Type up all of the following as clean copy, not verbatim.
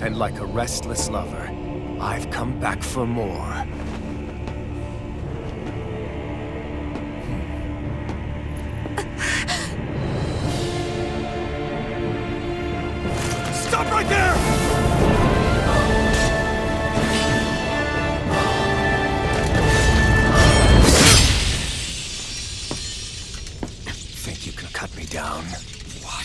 And like a restless lover, I've come back for more. Stop right there! Think you can cut me down? What?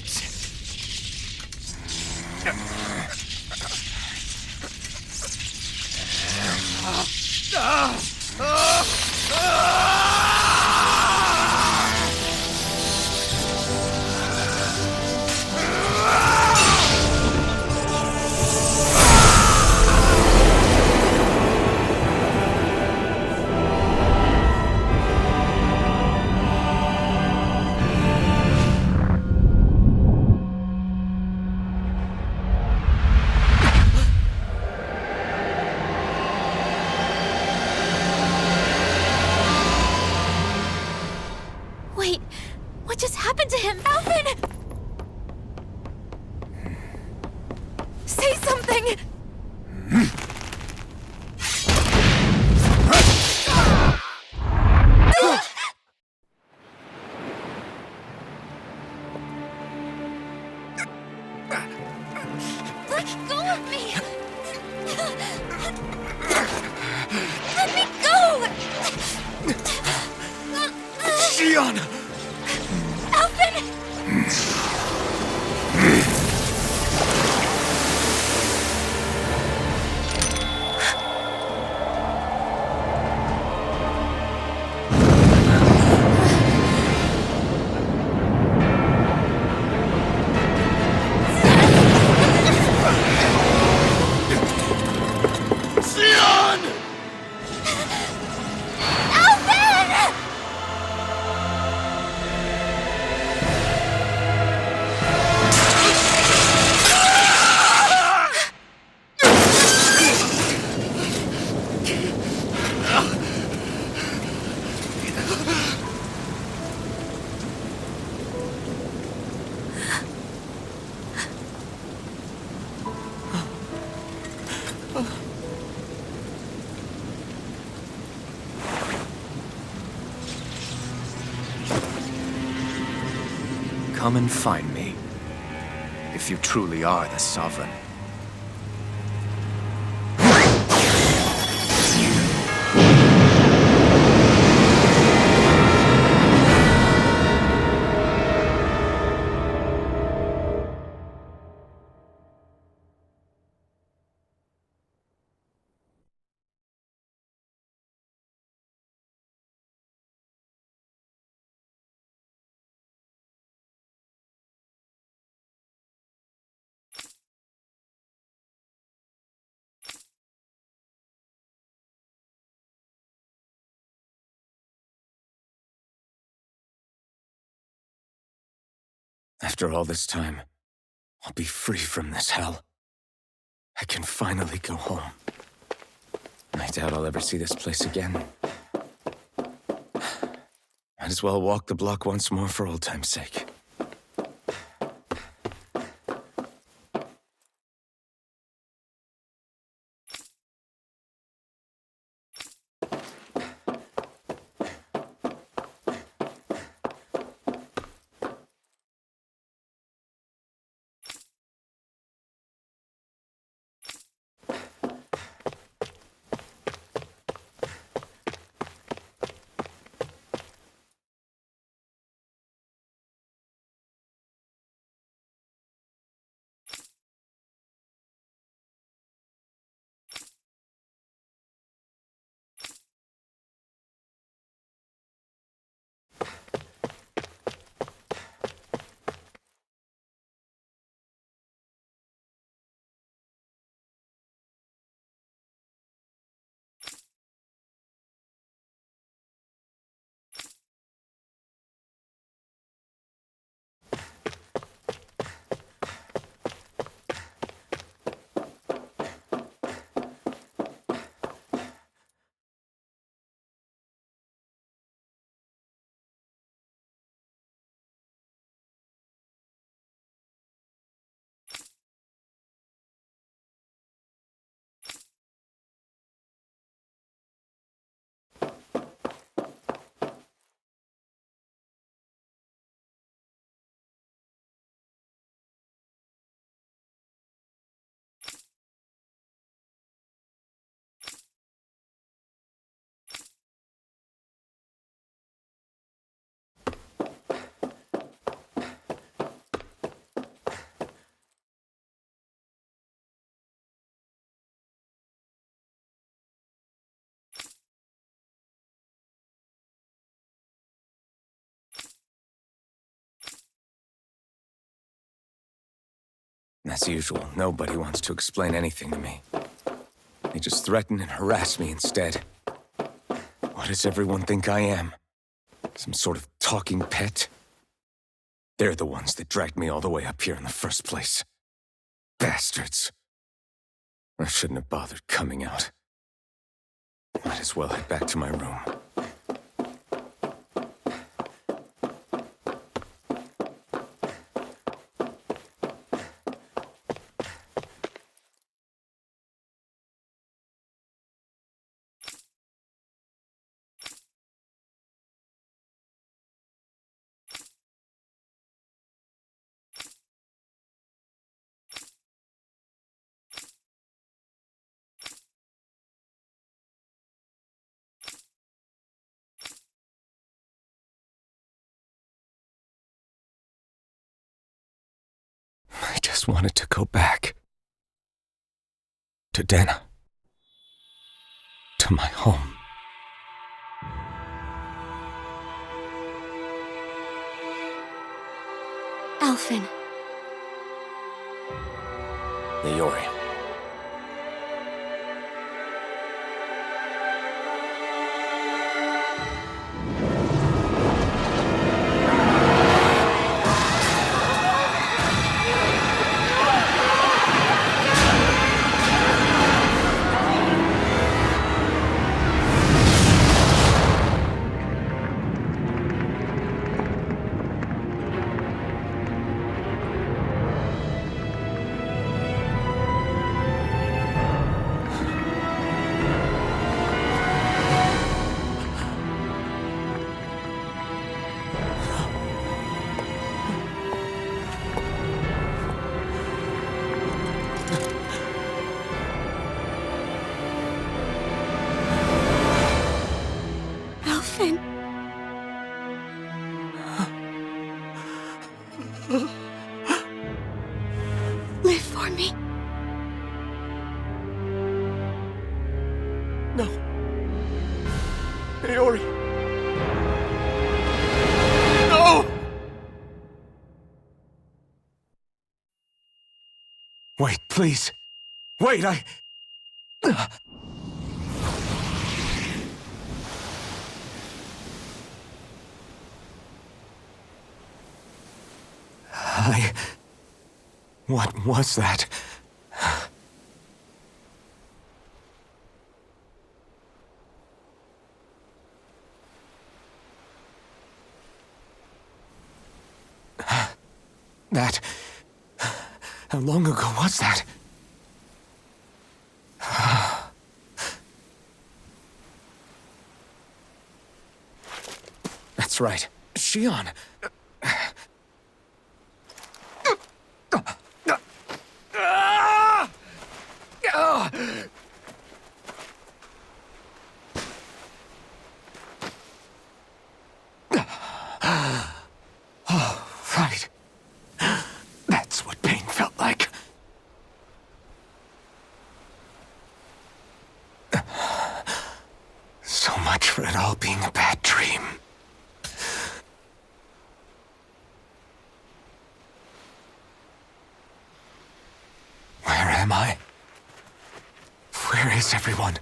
Wait, what just happened to him? Alphen! Say something! Let go of me! Let me go! Xion! Alphen! Xion! Alphen! Come and find me, if you truly are the Sovereign. After all this time, I'll be free from this hell. I can finally go home. I doubt I'll ever see this place again. Might as well walk the block once more for old time's sake. As usual, nobody wants to explain anything to me. They just threaten and harass me instead. What does everyone think I am? Some sort of talking pet? They're the ones that dragged me all the way up here in the first place. Bastards. I shouldn't have bothered coming out. Might as well head back to my room. I just wanted to go back. To Dana. To my home. Alphen. Leori. Alphen. Live for me. No. Leori. No! Wait, please. Wait, What was that? That... How long ago was that? That's right. Shion. Oh, right. That's what pain felt like. So much for it all being a bad dream. Where am I? Where is everyone?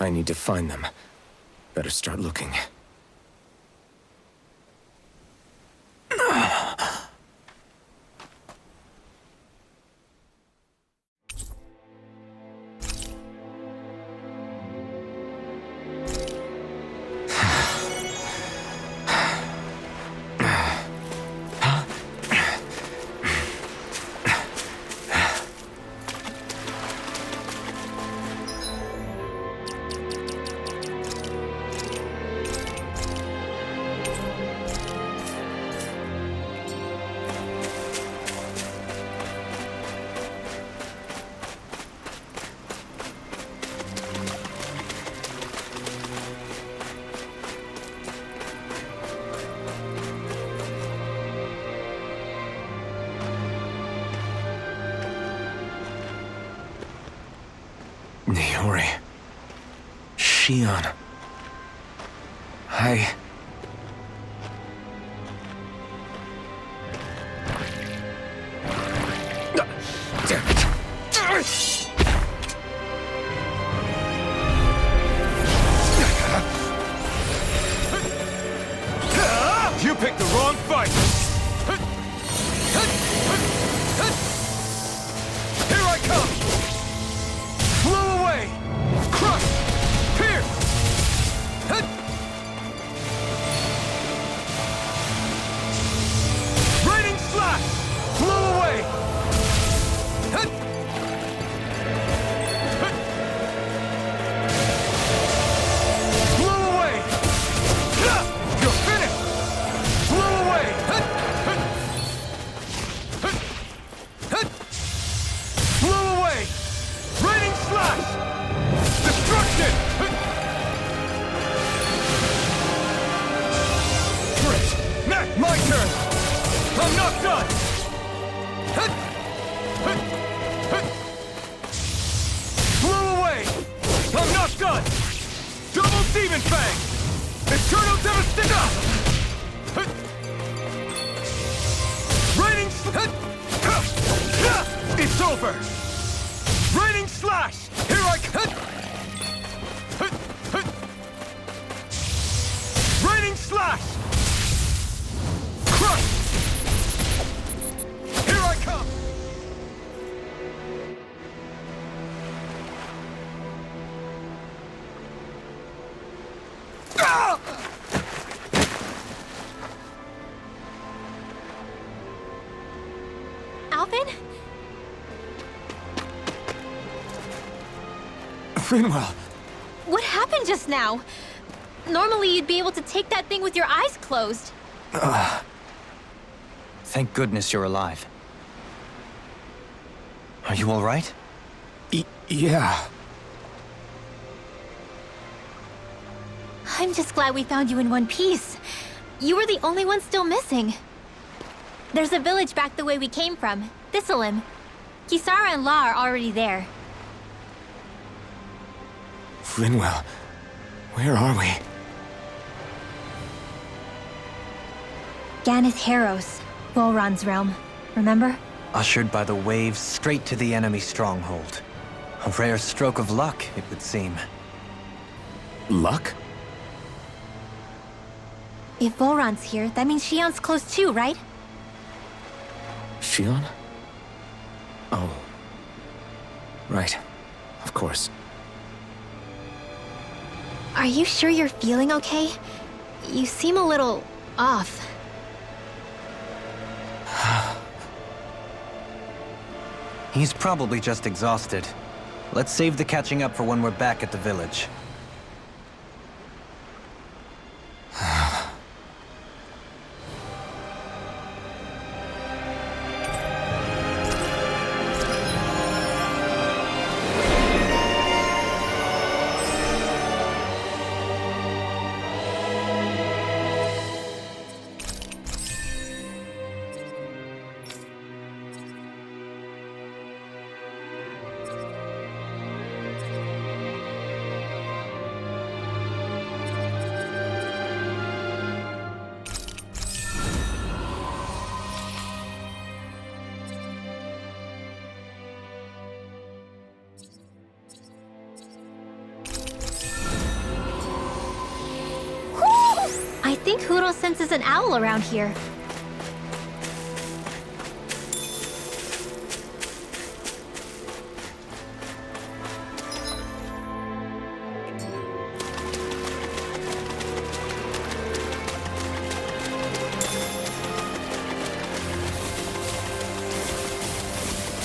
I need to find them. Better start looking. Niori. Shion. I... Damn it. You picked the wrong fight! Here I come! Blow away! Crush! Pierce! Raining slash! Blow away! Blow away! You're finished! Blow away! Blow away! Raining slash! Destruction! Frick! Next, my turn! I'm not done! Blow away! I'm not done! Double Demon Fang! Eternal Devastation! Raining It's over! Raining Slash! Here I come! Raining Slash! Crush! Here I come! Ah! Alphen? Rinwell! What happened just now? Normally you'd be able to take that thing with your eyes closed. Thank goodness you're alive. Are you all right? Yeah. I'm just glad we found you in one piece. You were the only one still missing. There's a village back the way we came from, Thistleim. Kisara and La are already there. Rinwell, where are we? Ganeth Harrows, Volron's realm. Remember? Ushered by the waves straight to the enemy stronghold. A rare stroke of luck, it would seem. Luck? If Volron's here, that means Shion's close too, right? Shion? Oh. Right. Of course. Are you sure you're feeling okay? You seem a little off. He's probably just exhausted. Let's save the catching up for when we're back at the village. I think Huro senses an owl around here.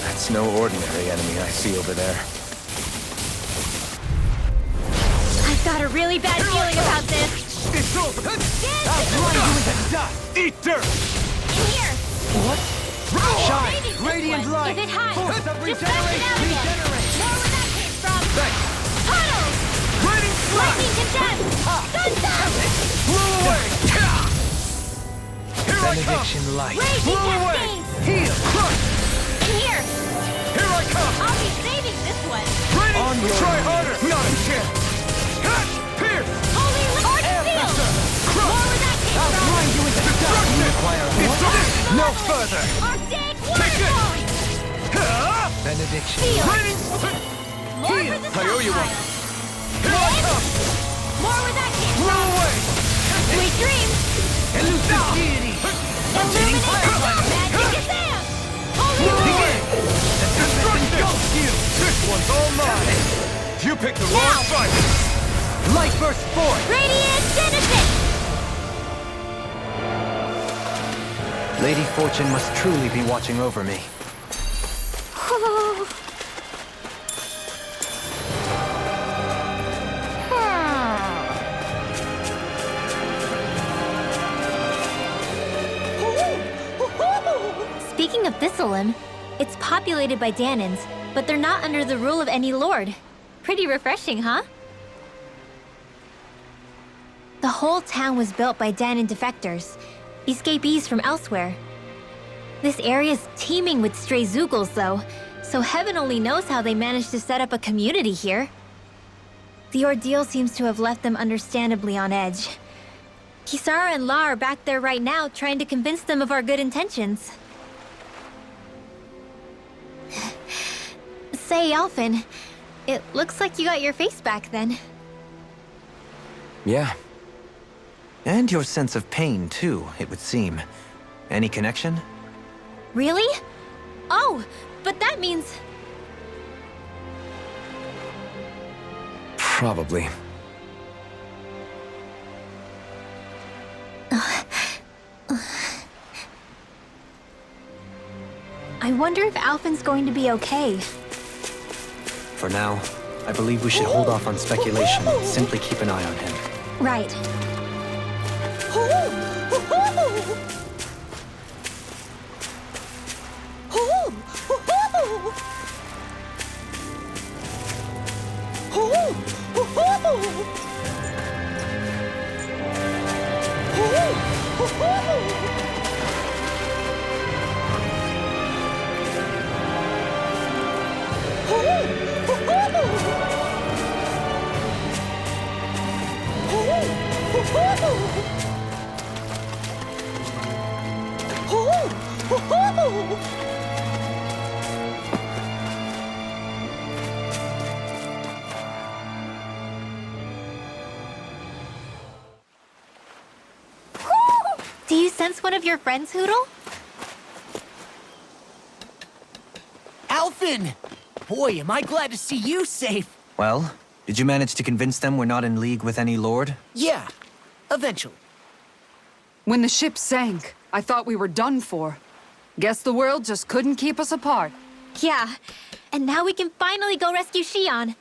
That's no ordinary enemy I see over there. I've got a really bad feeling about this. It's over! I'll grind you into dust! Eat dirt! In here! What? Shine! Radiant light! Is it high? Force of Just back it out again! regenerate! More where that came from! Thanks! Tunnels! Raining slash! Lightning condemned! Sunset! Blow away! Here I come! Benediction light! Raging Blow away! cascades! Heal! Crush! In here! Here I come! I'll be saving this one! Raining On your triumph! No further! Arctic Waterfall! Benediction. Feel it! More Heal. for the I owe you one. Here I come! More where that came Blow from! away! Sweet dreams! Elusive deity! Illuminate! Magic is there! Holy Begin! The destruction ghost you! This one's all mine! You picked the wrong Now. fight! Light burst forth! Radiant Genesis! Lady Fortune must truly be watching over me. Speaking of Thistleum, it's populated by Danans, but they're not under the rule of any lord. Pretty refreshing, huh? The whole town was built by Danan defectors, escapees from elsewhere. This area's teeming with stray Zeugles, though, so heaven only knows how they managed to set up a community here. The ordeal seems to have left them understandably on edge. Kisara and La are back there right now trying to convince them of our good intentions. Say, Alphen, it looks like you got your face back then. Yeah. And your sense of pain, too, it would seem. Any connection? Really? Oh, but that means... Probably. I wonder if Alphen's going to be okay. For now, I believe we should hold off on speculation. Simply keep an eye on him. Right. Do you sense one of your friends, Hoodle? Alphen! Boy, am I glad to see you safe. Well, did you manage to convince them we're not in league with any lord? Yeah, eventually. When the ship sank, I thought we were done for. Guess the world just couldn't keep us apart. Yeah, and now we can finally go rescue Shion.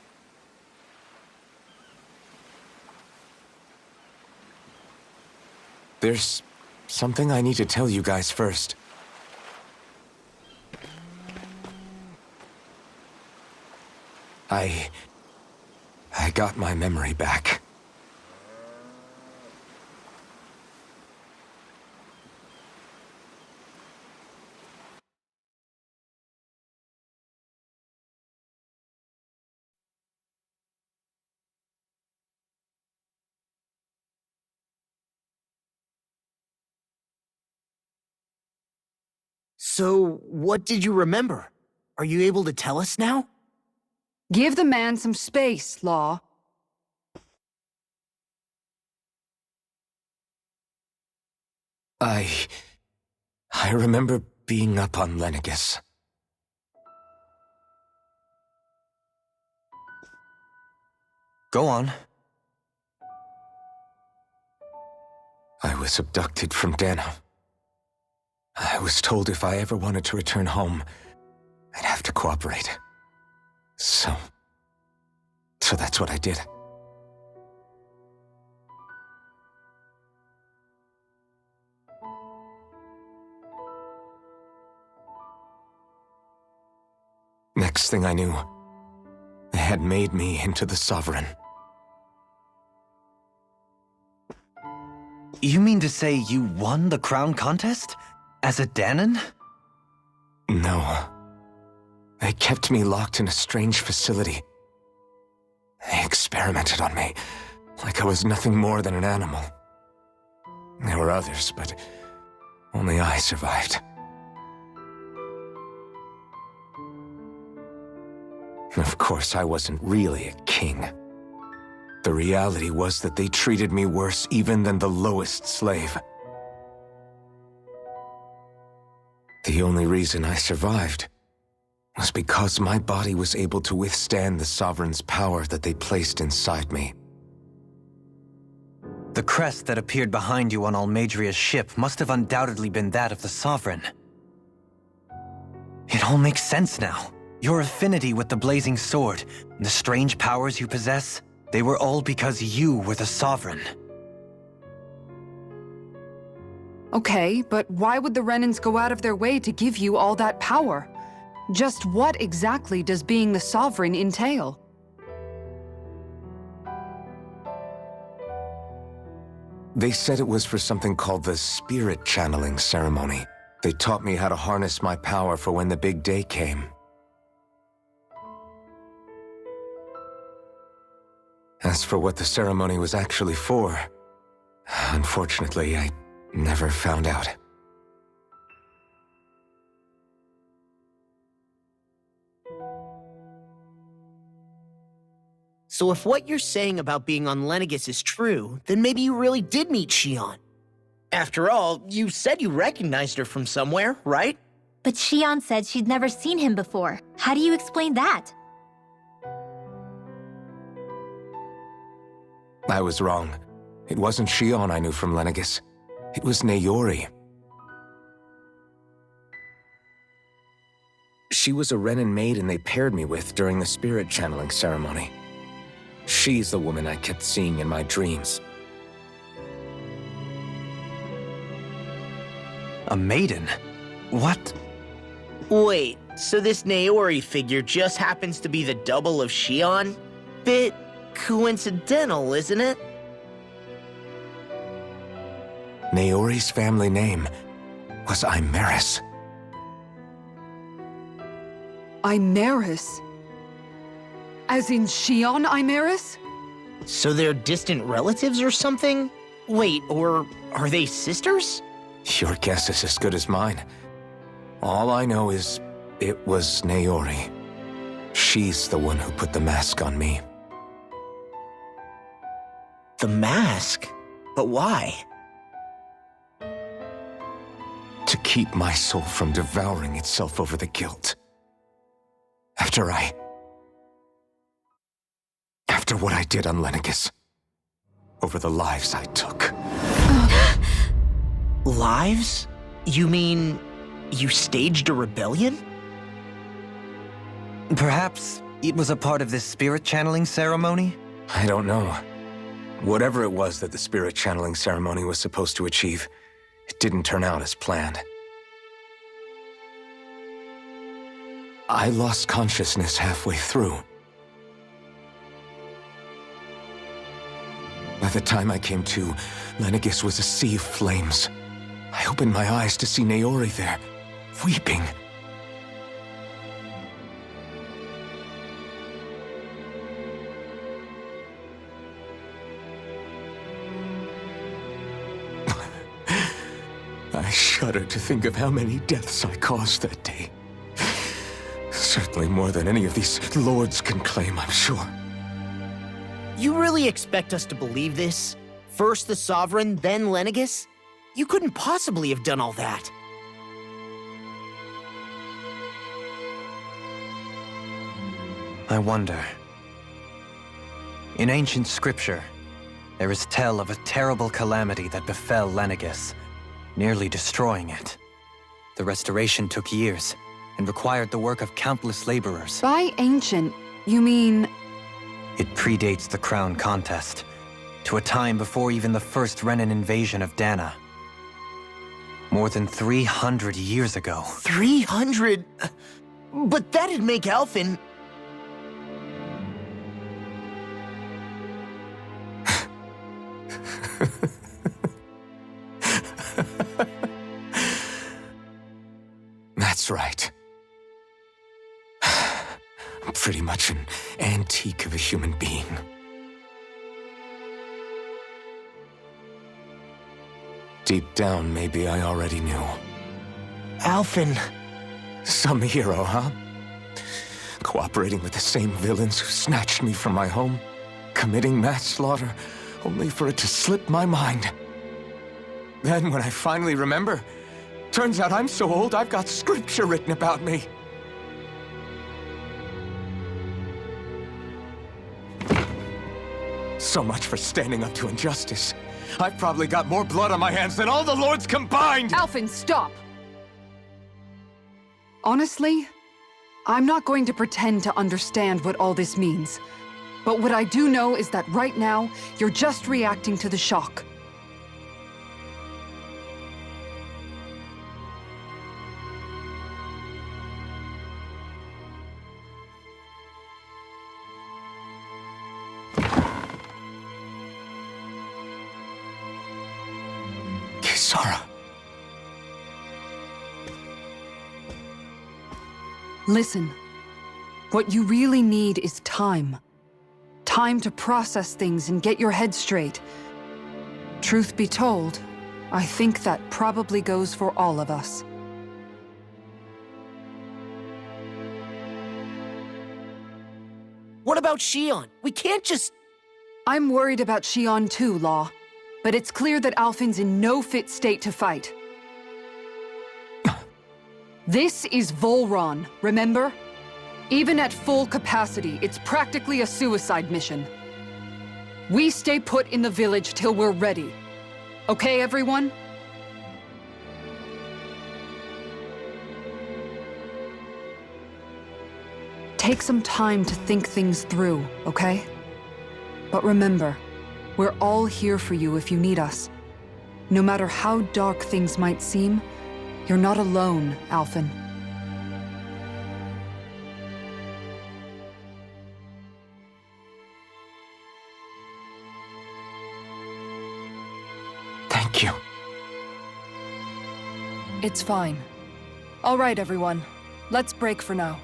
There's something I need to tell you guys first. I got my memory back. So, what did you remember? Are you able to tell us now? Give the man some space, Law. I remember being up on Lenegus. Go on. I was abducted from Dana. I was told if I ever wanted to return home, I'd have to cooperate. So that's what I did. Next thing I knew, they had made me into the Sovereign. You mean to say you won the crown contest? As a Danan? No. They kept me locked in a strange facility. They experimented on me, like I was nothing more than an animal. There were others, but Only I survived. Of course, I wasn't really a king. The reality was that they treated me worse even than the lowest slave. The only reason I survived was because my body was able to withstand the Sovereign's power that they placed inside me. The crest that appeared behind you on Almadria's ship must have undoubtedly been that of the Sovereign. It all makes sense now. Your affinity with the Blazing Sword, the strange powers you possess, they were all because you were the Sovereign. Okay, but why would the Renans go out of their way to give you all that power? Just what exactly does being the Sovereign entail? They said it was for something called the Spirit Channeling Ceremony. They taught me how to harness my power for when the big day came. As for what the ceremony was actually for, unfortunately, I never found out. So if what you're saying about being on Lenegis is true, then maybe you really did meet Xion. After all, you said you recognized her from somewhere, right? But Xion said she'd never seen him before. How do you explain that? I was wrong. It wasn't Xion I knew from Lenegis. It was Naori. She was a Renan maiden they paired me with during the spirit channeling ceremony. She's the woman I kept seeing in my dreams. A maiden? What? Wait, so this Naori figure just happens to be the double of Xion? Bit coincidental, isn't it? Naori's family name was Imeris. Imeris? As in Xion Imeris? So they're distant relatives or something? Wait, or are they sisters? Your guess is as good as mine. All I know is it was Naori. She's the one who put the mask on me. The mask? But why? To keep my soul from devouring itself over the guilt. After what I did on Lenegis. Over the lives I took. Lives? You mean you staged a rebellion? Perhaps it was a part of this spirit channeling ceremony? I don't know. Whatever it was that the spirit channeling ceremony was supposed to achieve, it didn't turn out as planned. I lost consciousness halfway through. By the time I came to, Lenegis was a sea of flames. I opened my eyes to see Naori there, weeping. I shudder to think of how many deaths I caused that day. Certainly more than any of these lords can claim, I'm sure. You really expect us to believe this? First the Sovereign, then Lenegis? You couldn't possibly have done all that. I wonder. In ancient scripture, there is tell of a terrible calamity that befell Lenegis, nearly destroying it. The restoration took years, and required the work of countless laborers. By ancient, you mean... It predates the crown contest, to a time before even the first Renan invasion of Dana. More than 300 years ago. 300? But that'd make Alphen... That's right. I'm pretty much an antique of a human being. Deep down, maybe I already knew. Alphen. Some hero, huh? Cooperating with the same villains who snatched me from my home, committing mass slaughter, only for it to slip my mind. Then, when I finally remember, turns out I'm so old I've got scripture written about me. So much for standing up to injustice. I've probably got more blood on my hands than all the lords combined! Alphen, stop! Honestly, I'm not going to pretend to understand what all this means. But what I do know is that right now, you're just reacting to the shock. Kisara. Listen, what you really need is time. Time to process things and get your head straight. Truth be told, I think that probably goes for all of us. What about Shion? We can't just... I'm worried about Shion too, Law. But it's clear that Alphen's in no fit state to fight. This is Volron, remember? Even at full capacity, it's practically a suicide mission. We stay put in the village till we're ready. Okay, everyone? Take some time to think things through, okay? But remember, we're all here for you if you need us. No matter how dark things might seem, you're not alone, Alphen. Thank you. It's fine. All right, everyone. Let's break for now.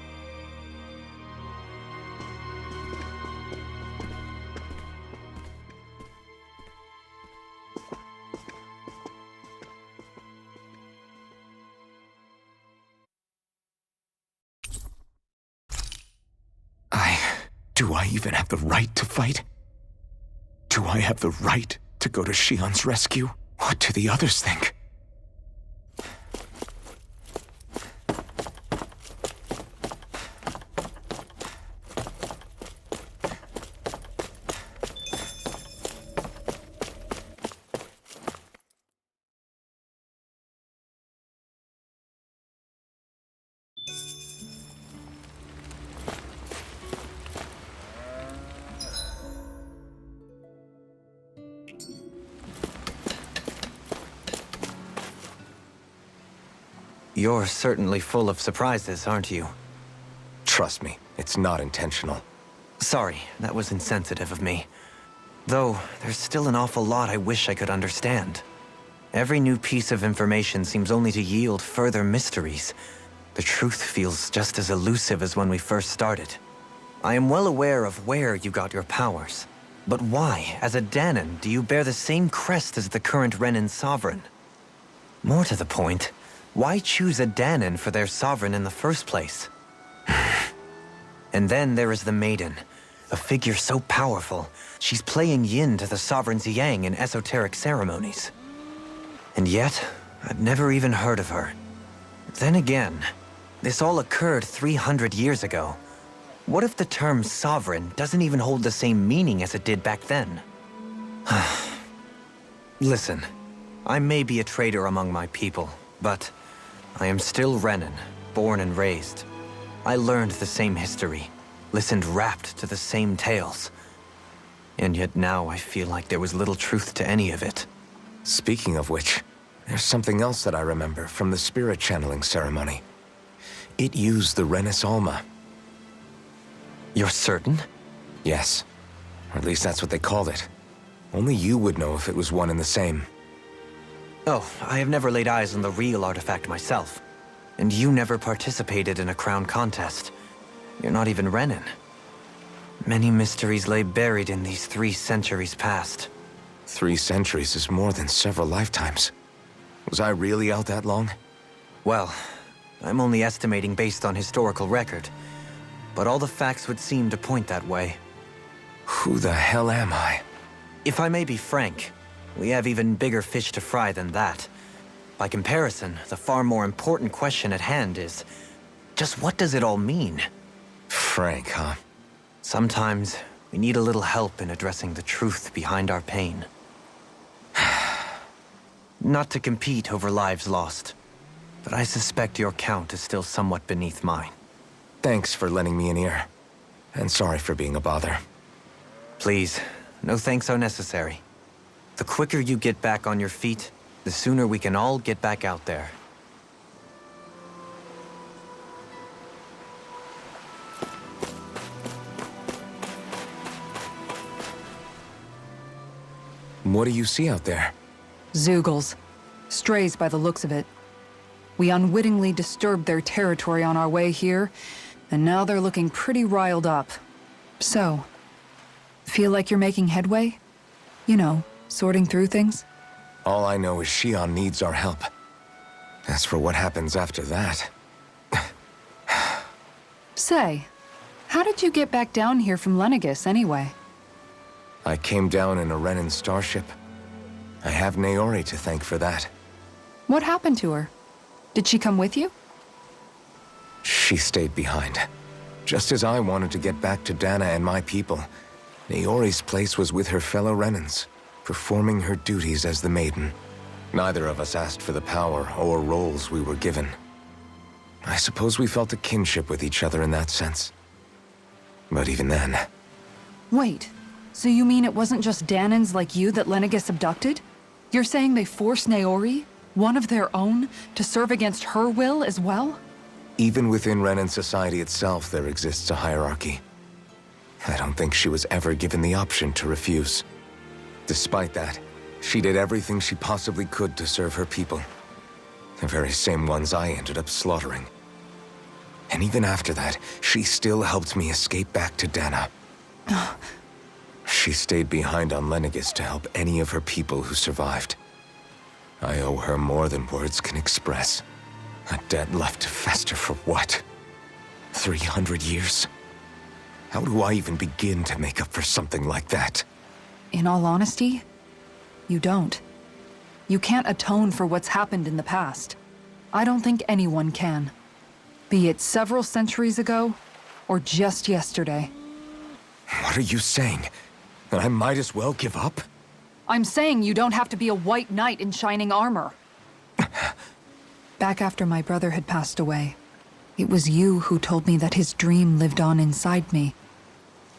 Do I even have the right to fight? Do I have the right to go to Shion's rescue? What do the others think? You're certainly full of surprises, aren't you? Trust me, it's not intentional. Sorry, that was insensitive of me. Though, there's still an awful lot I wish I could understand. Every new piece of information seems only to yield further mysteries. The truth feels just as elusive as when we first started. I am well aware of where you got your powers. But why, as a Danon, do you bear the same crest as the current Renin sovereign? More to the point, why choose a Danon for their sovereign in the first place? And then there is the Maiden, a figure so powerful, she's playing yin to the sovereign's yang in esoteric ceremonies. And yet, I'd never even heard of her. Then again, this all occurred 300 years ago. What if the term sovereign doesn't even hold the same meaning as it did back then? Listen, I may be a traitor among my people, but I am still Renin, born and raised. I learned the same history, listened rapt to the same tales. And yet now I feel like there was little truth to any of it. Speaking of which, there's something else that I remember from the spirit channeling ceremony. It used the Renis Alma. You're certain? Yes. Or at least that's what they called it. Only you would know if it was one and the same. Oh, I have never laid eyes on the real artifact myself. And you never participated in a crown contest. You're not even Renin. Many mysteries lay buried in these 3 centuries past. 3 centuries is more than several lifetimes. Was I really out that long? Well, I'm only estimating based on historical record, but all the facts would seem to point that way. Who the hell am I? If I may be frank, we have even bigger fish to fry than that. By comparison, the far more important question at hand is, just what does it all mean? Frank, huh? Sometimes, we need a little help in addressing the truth behind our pain. Not to compete over lives lost, but I suspect your count is still somewhat beneath mine. Thanks for lending me an ear. And sorry for being a bother. Please, no thanks are necessary. The quicker you get back on your feet, the sooner we can all get back out there. What do you see out there? Zeugles. Strays by the looks of it. We unwittingly disturbed their territory on our way here, and now they're looking pretty riled up. So, feel like you're making headway? You know, sorting through things? All I know is Shion needs our help. As for what happens after that... Say, how did you get back down here from Lenegis, anyway? I came down in a Renan starship. I have Naori to thank for that. What happened to her? Did she come with you? She stayed behind. Just as I wanted to get back to Dana and my people, Naori's place was with her fellow Renans, performing her duties as the Maiden. Neither of us asked for the power or roles we were given. I suppose we felt a kinship with each other in that sense. But even then... Wait, so you mean it wasn't just Danans like you that Lenegis abducted? You're saying they forced Naori, one of their own, to serve against her will as well? Even within Renan society itself, there exists a hierarchy. I don't think she was ever given the option to refuse. Despite that, she did everything she possibly could to serve her people. The very same ones I ended up slaughtering. And even after that, she still helped me escape back to Dana. She stayed behind on Lenegis to help any of her people who survived. I owe her more than words can express. A debt left to fester for what? 300 years? How do I even begin to make up for something like that? In all honesty, you don't. You can't atone for what's happened in the past. I don't think anyone can. Be it several centuries ago, or just yesterday. What are you saying? That I might as well give up? I'm saying you don't have to be a white knight in shining armor. Back after my brother had passed away, it was you who told me that his dream lived on inside me.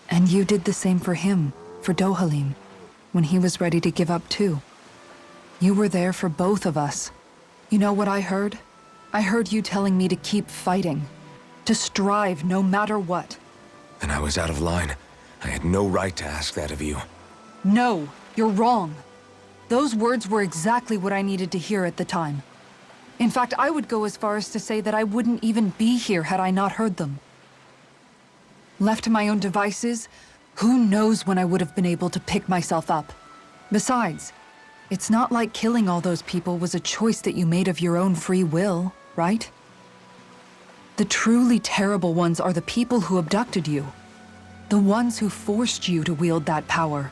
And you did the same for him, for Dohalim, when he was ready to give up too. You were there for both of us. You know what I heard? I heard you telling me to keep fighting, to strive no matter what. Then I was out of line. I had no right to ask that of you. No, you're wrong. Those words were exactly what I needed to hear at the time. In fact, I would go as far as to say that I wouldn't even be here had I not heard them. Left to my own devices, who knows when I would have been able to pick myself up. Besides, it's not like killing all those people was a choice that you made of your own free will, right? The truly terrible ones are the people who abducted you. The ones who forced you to wield that power.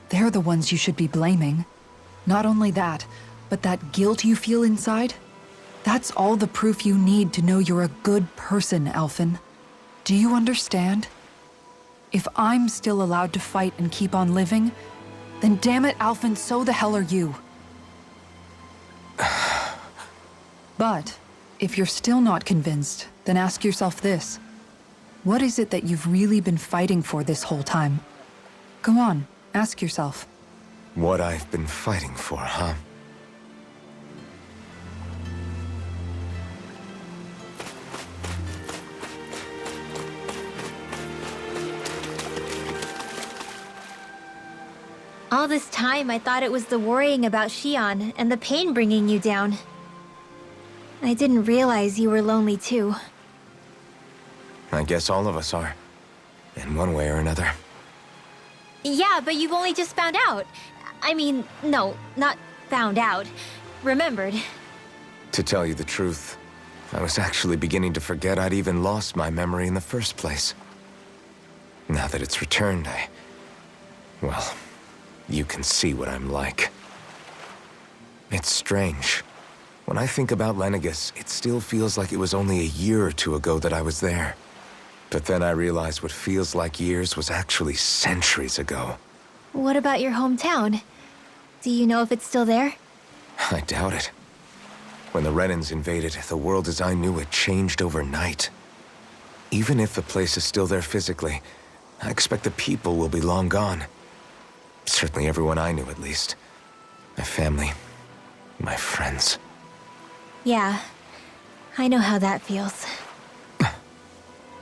They're the ones you should be blaming. Not only that, but that guilt you feel inside, that's all the proof you need to know you're a good person, Alphen. Do you understand? If I'm still allowed to fight and keep on living, then damn it, Alphen, so the hell are you. But, if you're still not convinced, then ask yourself this. What is it that you've really been fighting for this whole time? Go on, ask yourself. What I've been fighting for, huh? All this time, I thought it was the worrying about Shion and the pain bringing you down. I didn't realize you were lonely too. I guess all of us are. In one way or another. Yeah, but you've only just found out. I mean, no, not found out. remembered. To tell you the truth, I was actually beginning to forget I'd even lost my memory in the first place. Now that it's returned, well, you can see what I'm like. It's strange. When I think about Lenegis, it still feels like it was only a year or two ago that I was there. But then I realized what feels like years was actually centuries ago. What about your hometown? Do you know if it's still there? I doubt it. When the Renans invaded, the world as I knew it changed overnight. Even if the place is still there physically, I expect the people will be long gone. Certainly everyone I knew, at least. My family, my friends. Yeah, I know how that feels.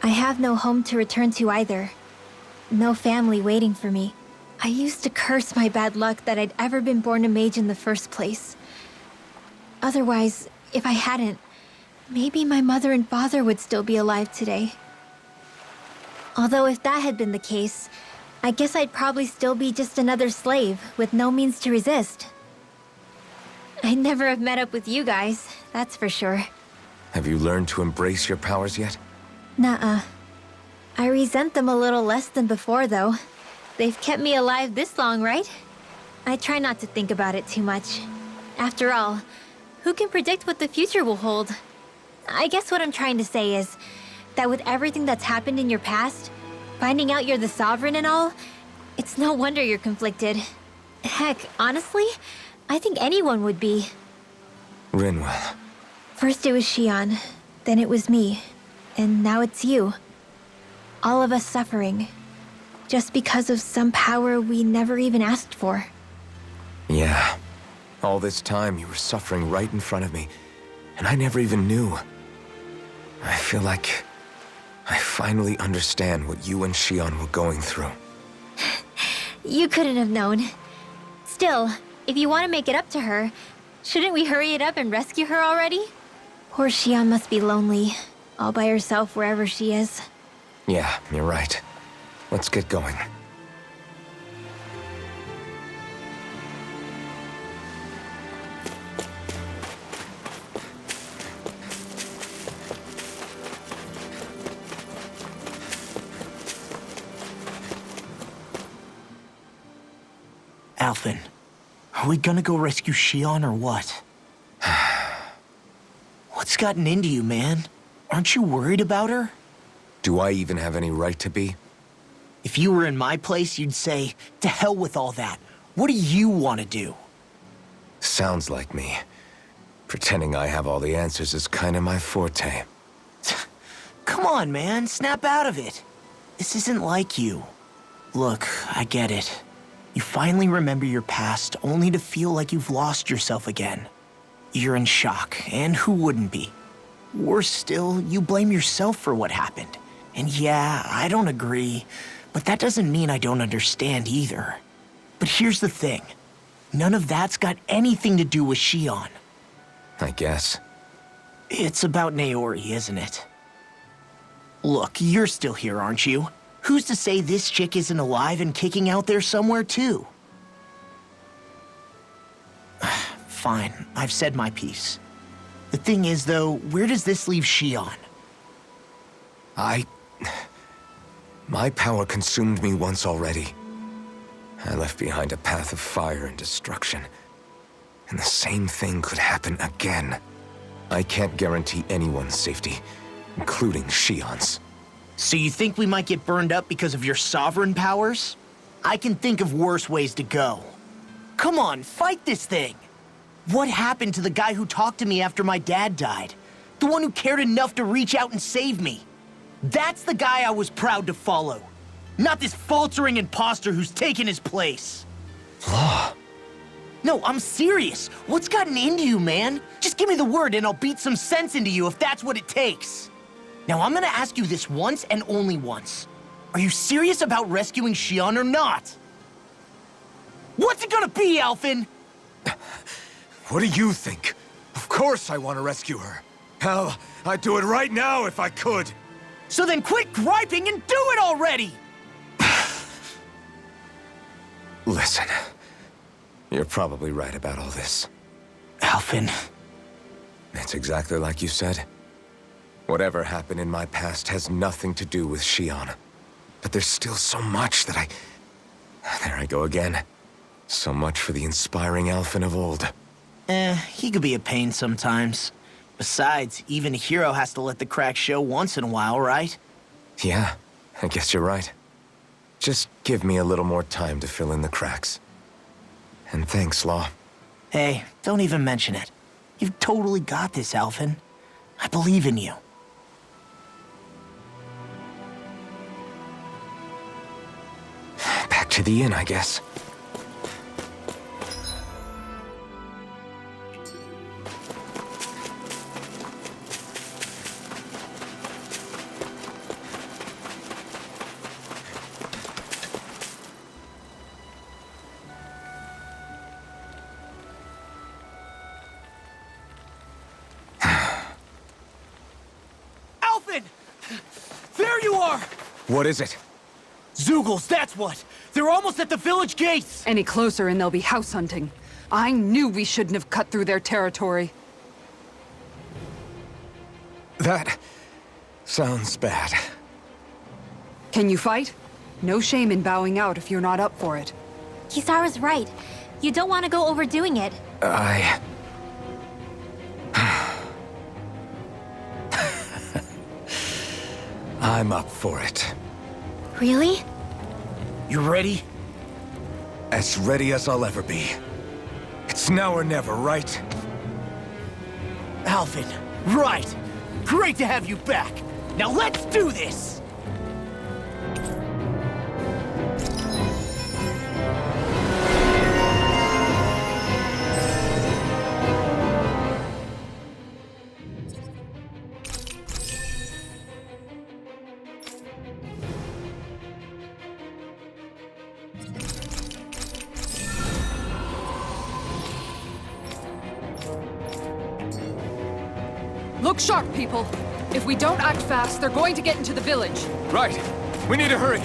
I have no home to return to either. No family waiting for me. I used to curse my bad luck that I'd ever been born a mage in the first place. Otherwise, if I hadn't, maybe my mother and father would still be alive today. Although if that had been the case, I guess I'd probably still be just another slave with no means to resist. I'd never have met up with you guys, that's for sure. Have you learned to embrace your powers yet? Nuh-uh. I resent them a little less than before, though. They've kept me alive this long, right? I try not to think about it too much. After all, who can predict what the future will hold? I guess what I'm trying to say is that with everything that's happened in your past, finding out you're the Sovereign and all, it's no wonder you're conflicted. Heck, honestly, I think anyone would be. Rinwell. First it was Xion, then it was me, and now it's you. All of us suffering, just because of some power we never even asked for. Yeah. All this time you were suffering right in front of me, and I never even knew. I feel like I finally understand what you and Xion were going through. You couldn't have known. Still, if you want to make it up to her, shouldn't we hurry it up and rescue her already? Poor Xion must be lonely, all by herself wherever she is. Yeah, you're right. Let's get going. Alphen, are we gonna go rescue Xion or what? What's gotten into you, man? Aren't you worried about her? Do I even have any right to be? If you were in my place, you'd say, to hell with all that. What do you want to do? Sounds like me. Pretending I have all the answers is kind of my forte. Come on, man, snap out of it. This isn't like you. Look, I get it. You finally remember your past, only to feel like you've lost yourself again. You're in shock, and who wouldn't be? Worse still, you blame yourself for what happened. And yeah, I don't agree, but that doesn't mean I don't understand either. But here's the thing. None of that's got anything to do with Xion. I guess. It's about Naori, isn't it? Look, you're still here, aren't you? Who's to say this chick isn't alive and kicking out there somewhere, too? Fine, I've said my piece. The thing is, though, where does this leave Xion? My power consumed me once already. I left behind a path of fire and destruction. And the same thing could happen again. I can't guarantee anyone's safety, including Xion's. So you think we might get burned up because of your sovereign powers? I can think of worse ways to go. Come on, fight this thing! What happened to the guy who talked to me after my dad died? The one who cared enough to reach out and save me? That's the guy I was proud to follow. Not this faltering imposter who's taken his place. Law. No, I'm serious. What's gotten into you, man? Just give me the word and I'll beat some sense into you if that's what it takes. Now, I'm gonna ask you this once and only once. Are you serious about rescuing Xion or not? What's it gonna be, Alphen? What do you think? Of course I want to rescue her. Hell, I'd do it right now if I could. So then quit griping and do it already! Listen, you're probably right about all this. Alphen. It's exactly like you said. Whatever happened in my past has nothing to do with Shion. But there's still so much that I... There I go again. So much for the inspiring Alphen of old. He could be a pain sometimes. Besides, even a hero has to let the cracks show once in a while, right? Yeah, I guess you're right. Just give me a little more time to fill in the cracks. And thanks, Law. Hey, don't even mention it. You've totally got this, Alphen. I believe in you. Back to the inn, I guess. Alphen! There you are! What is it? Zeugles, that's what! They're almost at the village gates! Any closer and they'll be house hunting. I knew we shouldn't have cut through their territory. That... sounds bad. Can you fight? No shame in bowing out if you're not up for it. Kisara's right. You don't want to go overdoing it. I'm up for it. Really? You ready? As ready as I'll ever be. It's now or never, right? Alphen, right! Great to have you back! Now let's do this! Look sharp, people. If we don't act fast, they're going to get into the village. Right. We need to hurry.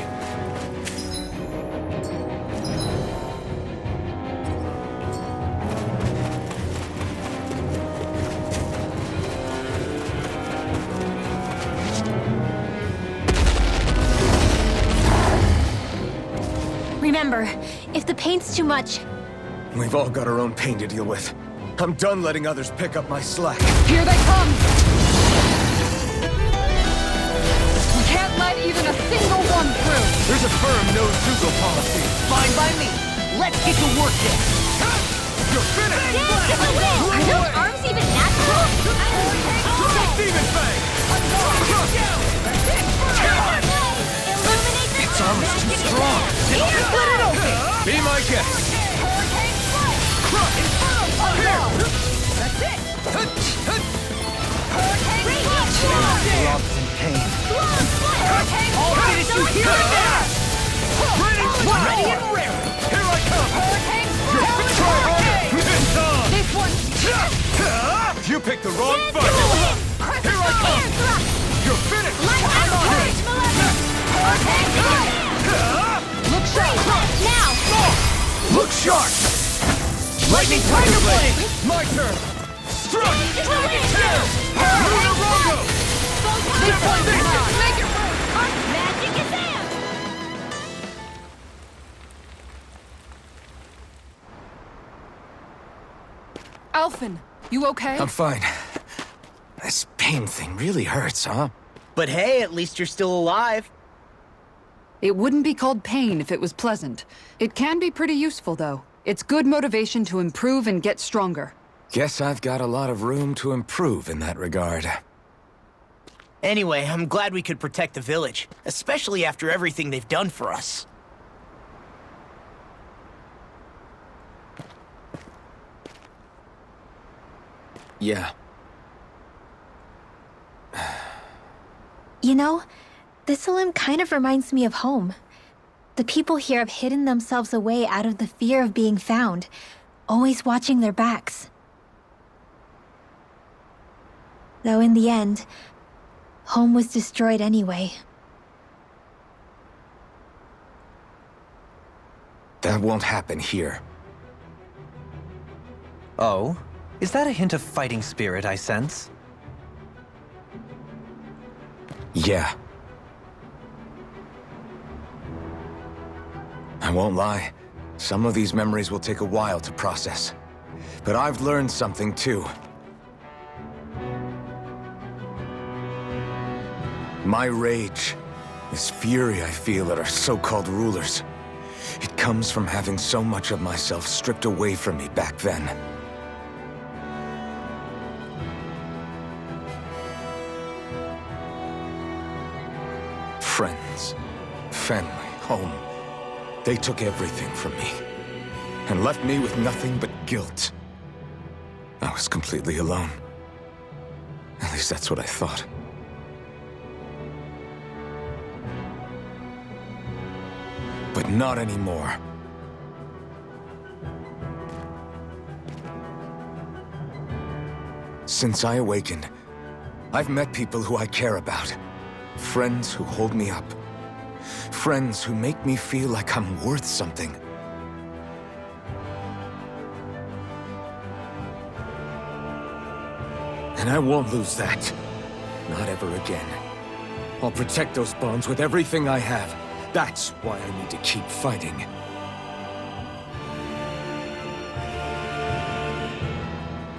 Remember, if the paint's too much, We've all got our own pain to deal with. I'm done letting others pick up my slack. Here they come! We can't let even a single one through! There's a firm no-Zugo policy. Fine by me. Let's get to work then. You're finished! are those arms even natural? Demon Fang! Illuminate the Its armor's too strong. Split it open! Be my guest. Rob's in pain. I'll finish you here and there! Ready and ready! Here I come! Try harder! This one! You picked the wrong fight! Here I come! You're finished! Look sharp! Now! Look sharp! Lightning Tiger Blade! My turn! Struck! This one's mine! Make it work! Magic is in! Alphen, you okay? I'm fine. This pain thing really hurts, huh? But hey, at least you're still alive. It wouldn't be called pain if it was pleasant. It can be pretty useful, though. It's good motivation to improve and get stronger. Guess I've got a lot of room to improve in that regard. Anyway, I'm glad we could protect the village, especially after everything they've done for us. Yeah. You know, this limb kind of reminds me of home. The people here have hidden themselves away out of the fear of being found, always watching their backs. Though in the end, home was destroyed anyway. That won't happen here. Oh? Is that a hint of fighting spirit I sense? Yeah. I won't lie. Some of these memories will take a while to process. But I've learned something too. My rage, this fury I feel at our so-called rulers, it comes from having so much of myself stripped away from me back then. Friends, family, home. They took everything from me, and left me with nothing but guilt. I was completely alone. At least that's what I thought. But not anymore. Since I awakened, I've met people who I care about. Friends who hold me up. Friends who make me feel like I'm worth something. And I won't lose that. Not ever again. I'll protect those bonds with everything I have. That's why I need to keep fighting.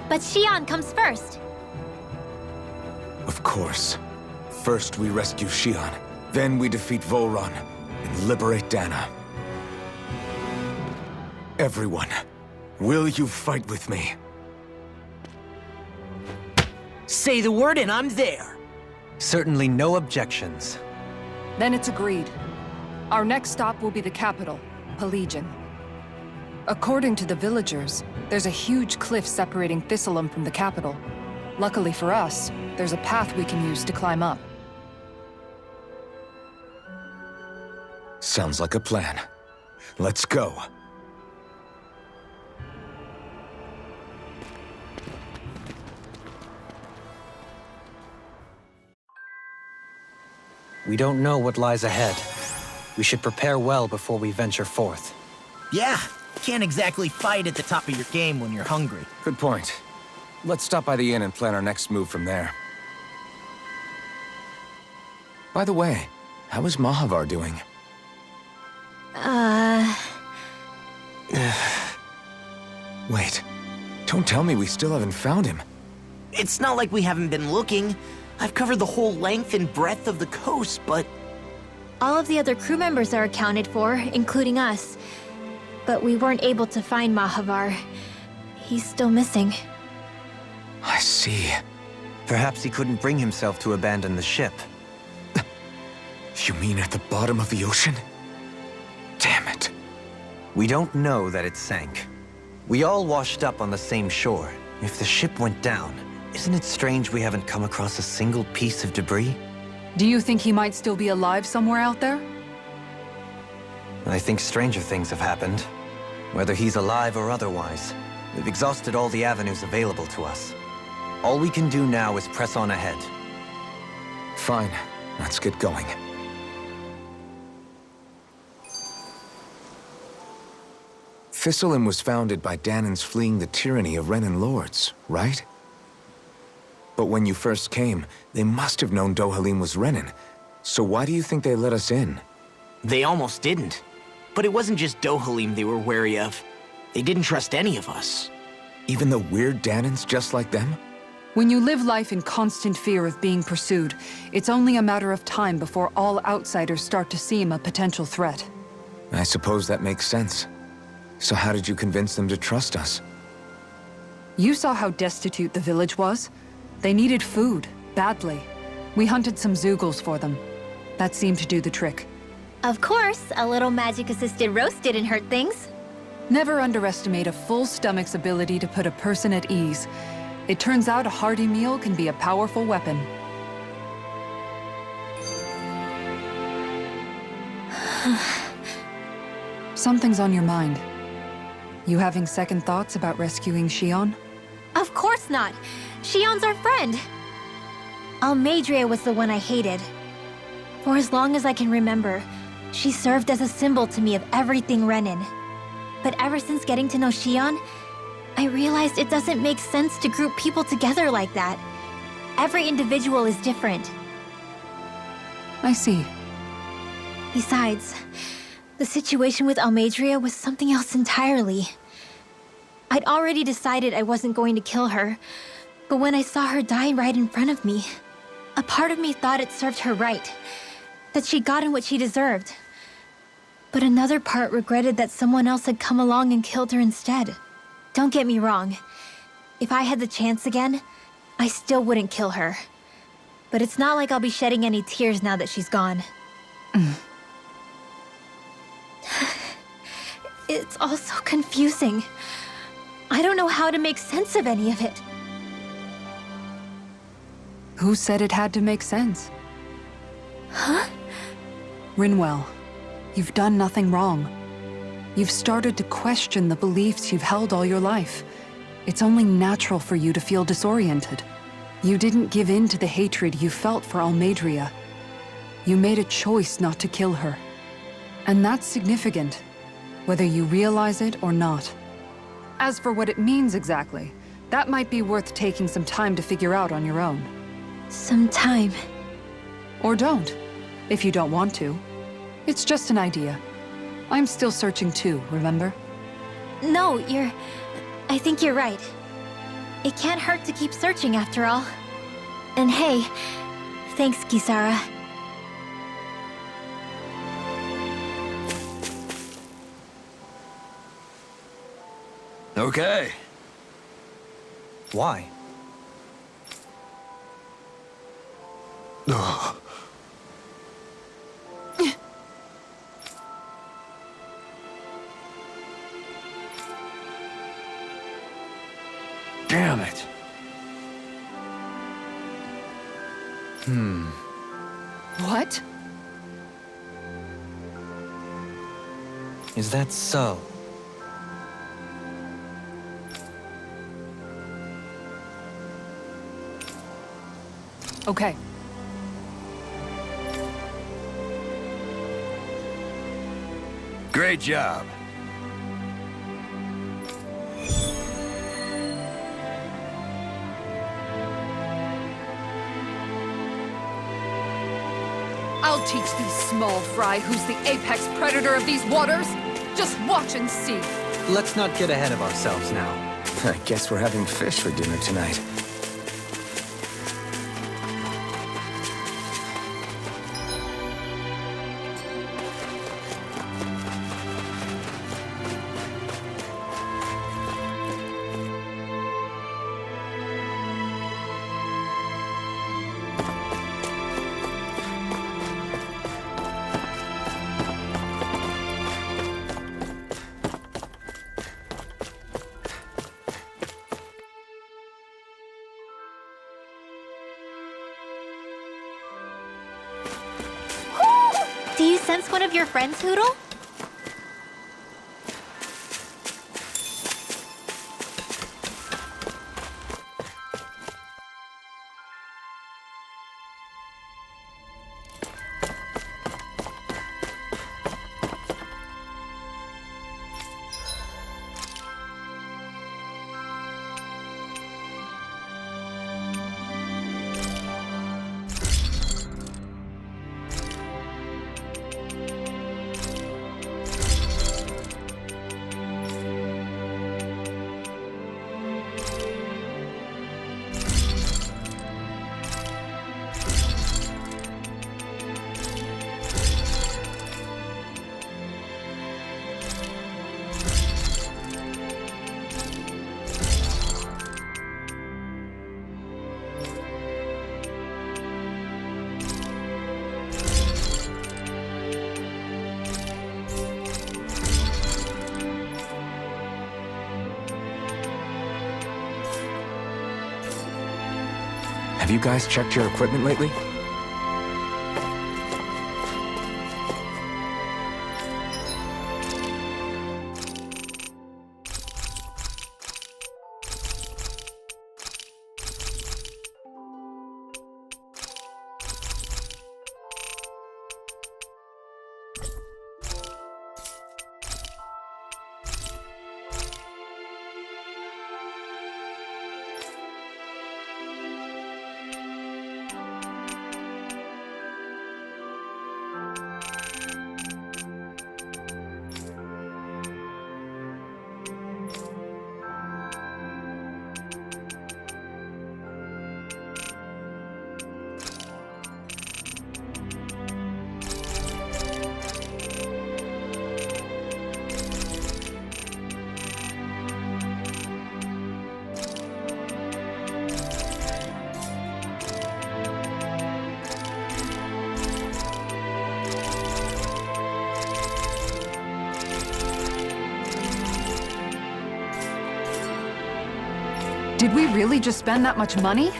But Xion comes first. Of course. First we rescue Xion, then we defeat Volron and liberate Dana. Everyone, will you fight with me? Say the word and I'm there. Certainly no objections. Then it's agreed. Our next stop will be the capital, Pelagian. According to the villagers, there's a huge cliff separating Thistleum from the capital. Luckily for us, there's a path we can use to climb up. Sounds like a plan. Let's go. We don't know what lies ahead. We should prepare well before we venture forth. Yeah, can't exactly fight at the top of your game when you're hungry. Good point. Let's stop by the inn and plan our next move from there. By the way, how is Mahavar doing? Wait, don't tell me we still haven't found him. It's not like we haven't been looking. I've covered the whole length and breadth of the coast, but... All of the other crew members are accounted for, including us. But we weren't able to find Mahavar. He's still missing. I see. Perhaps he couldn't bring himself to abandon the ship. You mean at the bottom of the ocean? Damn it. We don't know that it sank. We all washed up on the same shore. If the ship went down, isn't it strange we haven't come across a single piece of debris? Do you think he might still be alive somewhere out there? I think stranger things have happened. Whether he's alive or otherwise, we've exhausted all the avenues available to us. All we can do now is press on ahead. Fine, let's get going. Thistleum was founded by Danan's fleeing the tyranny of Renan lords, right? But when you first came, they must have known Dohalim was Renan. So why do you think they let us in? They almost didn't. But it wasn't just Dohalim they were wary of. They didn't trust any of us. Even the weird Danans just like them? When you live life in constant fear of being pursued, it's only a matter of time before all outsiders start to seem a potential threat. I suppose that makes sense. So how did you convince them to trust us? You saw how destitute the village was. They needed food, badly. We hunted some Zeugles for them. That seemed to do the trick. Of course, a little magic-assisted roast didn't hurt things. Never underestimate a full stomach's ability to put a person at ease. It turns out a hearty meal can be a powerful weapon. Something's on your mind. You having second thoughts about rescuing Xion? Of course not. Xion's our friend. Almeidrea was the one I hated. For as long as I can remember, she served as a symbol to me of everything Renan. But ever since getting to know Xion, I realized it doesn't make sense to group people together like that. Every individual is different. I see. Besides, the situation with Almeidrea was something else entirely. I'd already decided I wasn't going to kill her, but when I saw her die right in front of me, a part of me thought it served her right, that she'd gotten what she deserved. But another part regretted that someone else had come along and killed her instead. Don't get me wrong. If I had the chance again, I still wouldn't kill her. But it's not like I'll be shedding any tears now that she's gone. It's all so confusing. I don't know how to make sense of any of it. Who said it had to make sense? Huh? Rinwell, you've done nothing wrong. You've started to question the beliefs you've held all your life. It's only natural for you to feel disoriented. You didn't give in to the hatred you felt for Almeidrea. You made a choice not to kill her. And that's significant, whether you realize it or not. As for what it means exactly, that might be worth taking some time to figure out on your own. Some time. Or don't, if you don't want to. It's just an idea. I'm still searching too, remember? No, I think you're right. It can't hurt to keep searching after all. And hey, thanks, Kisara. Okay. Why? Ugh. Damn it. What? Is that so? Okay. Great job. I'll teach these small fry who's the apex predator of these waters. Just watch and see. Let's not get ahead of ourselves now. I guess we're having fish for dinner tonight. Do you sense one of your friends, Hoodle? Have you guys checked your equipment lately? Did we really just spend that much money?